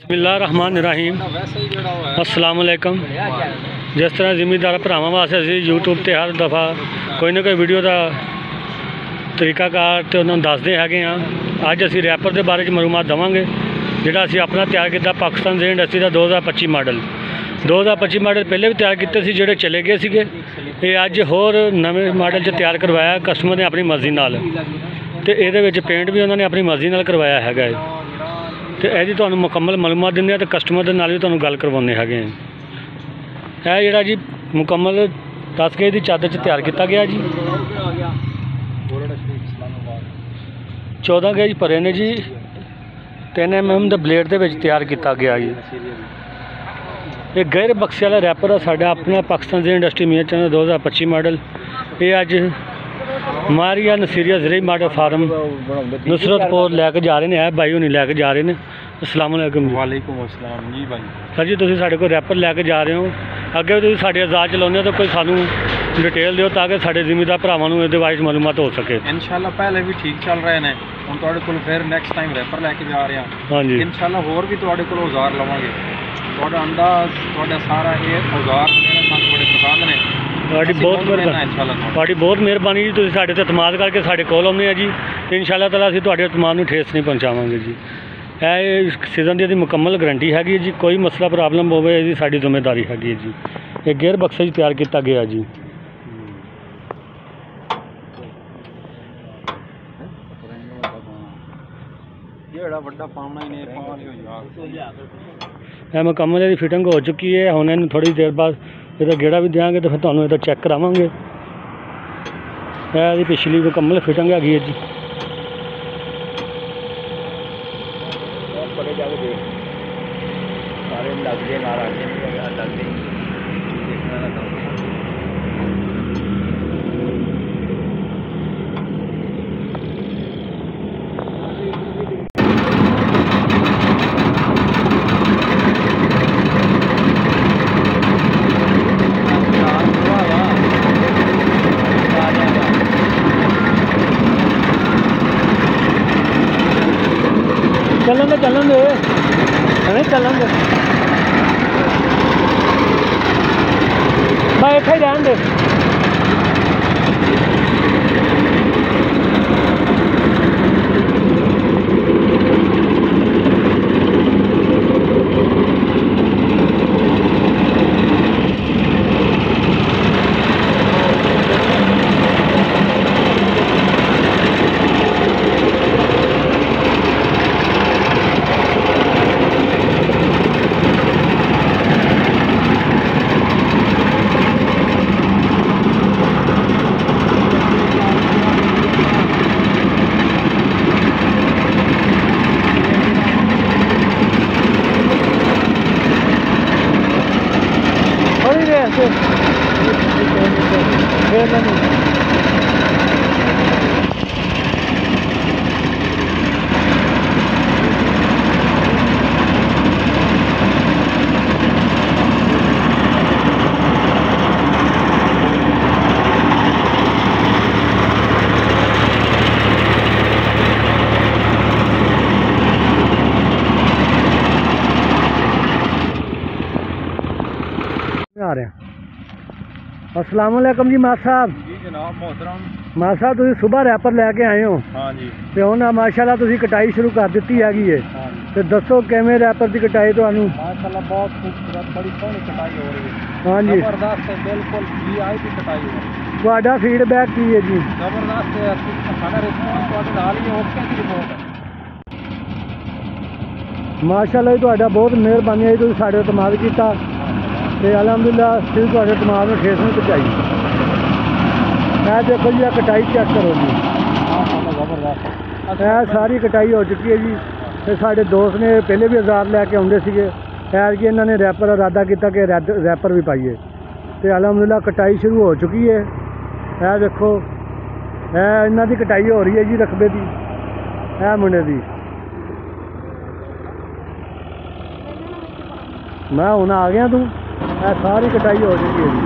बिस्मिल्लाहिर्रहमानिर्रहीम अस्सलाम वालेकुम। जिस तरह जिमीदार भरावां वास्ते असीं यूट्यूब ते हर दफ़ा कोई ना कोई वीडियो का तरीकाकार तो उन्होंने दसदे हैगे हाँ। अज असीं रैपर के बारे मालूमात देवांगे जिहड़ा असीं अपना तैयार किया पाकिस्तान ज़ेन इंडस्ट्री का 2025 मॉडल 2025 मॉडल पहले भी तैयार किए जोड़े चले गए थे। ये अज होर नवे मॉडल तैयार करवाया कस्टमर ने अपनी मर्जी नाल, ते इहदे विच पेंट भी उन्होंने अपनी मर्जी नाल करवाया हैगा। तो यदि तुहानूं मुकम्मल मालूमात दिंदे तो कस्टमर के नाल भी तुहानूं गल करवाउने हैगे। है जिहड़ा जी मुकम्मल 10 गज की चादर तैयार किया गया जी। 14 गज भरे ने जी। 3 mm के ब्लेड के तैयार किया गया जी। ये गैर बक्से वाला रैपर है साडा अपना पाकिस्तान ज़ेन इंडस्ट्री मियां चंद 2025 मॉडल। ये अज मारिया नसीरिया ज़रिए मॉडल फार्म नुसरतपुर लैके जा रहे हैं। भाई होनी लैके जा रहे हैं। अस्सलाम वालेकुम। वालेकुम अस्सलाम जी भाई। सर जी तुसीं साडे कोल रैपर लैके जा रहे हो, अगे तुसीं साडे आज़ाद चलाउने हो तो कोई सानू डिटेल दिओ ताकि साडे जिमीदार भरावां नूं इहदे बारे मालूमात हो सके। इंशाल्लाह पहले भी ठीक चल रहे हैं, हुण तुहाडे कोल फिर नैक्सट टाइम रैपर लैके जा रहे हैं। हाँ जी इंशाल्लाह होर भी तुहाडे कोल औजार लवांगे। तुहाडा अंदाज तुहाडा सारा ये औजार जेहड़े सानूं बड़े पसंद ने। बहुत मेहरबानी जी। तुसीं साडे ते इतमाद करके साडे कोल आउंदे जी। इंशाल्लाह ताला असीं तुहाडे इतमाद नूं ठेस नहीं पहुंचावांगे जी। है सीजन की मुकम्मल गारंटी हैगी जी। कोई मसला प्रॉब्लम होवे इहदी साडी जिम्मेदारी हैगी जी। ये गेयर बक्से तैयार किया गया जी। मुकम्मल इसकी फिटिंग हो चुकी है। हुण इहनूं थोड़ी देर बाद इहदा गेड़ा भी देंगे तो फिर तुहानूं इहदा चैक करावांगे। इहदी पिछली मुकम्मल फिटिंग हैगी है जी। चलन दे चलन दे भाई इत्थे रहन दे। आ रहे हैं। अस्सलाम वालेकुम जी मार साहब। जी जनाब मोहतरम। मार साहब तुसीं सुबह रैपर लैके आए हो। हाँ जी। ते हुण माशाअल्लाह तुसीं कटाई शुरू कर दी हैगी है। हाँ जी। ते दसो किवें रैपर की कटाई तुहानूं? माशाअल्लाह बहुत खूबसूरत बड़ी सोहनी कटाई हो रही है। हाँ जी जबरदस्त है, बिल्कुल GI की कटाई हो रही है। तुहाडा फीडबैक की है जी? जबरदस्त है, साडा रिस्पॉन्स तुहाडे नाल ही ओके दी रिपोर्ट है। माशाअल्लाह तुहाडा बहुत मेहरबानी है, तुसीं साडे इतमाद कीता ते अलहमदुलिल्लाह फिर तुहाडे इतमाद नूं ठेस नहीं पहुंचाई। मैं देखो जी कटाई चेक करो जी। जबरदस्त है सारी कटाई हो चुकी है जी। ते साडे दोस्त ने पहले भी औजार लैके आउंदे सीगे, ऐतकी इन्होंने रैपर इरादा किया कि रैपर भी पाइए। तो अलहमदुलिल्लाह कटाई शुरू हो चुकी है। यह देखो इन्हों की कटाई हो रही है जी रकबे की। यह मुंडे की मैं हुण आ गया तू। सारी कटाई हो चुकी है जी।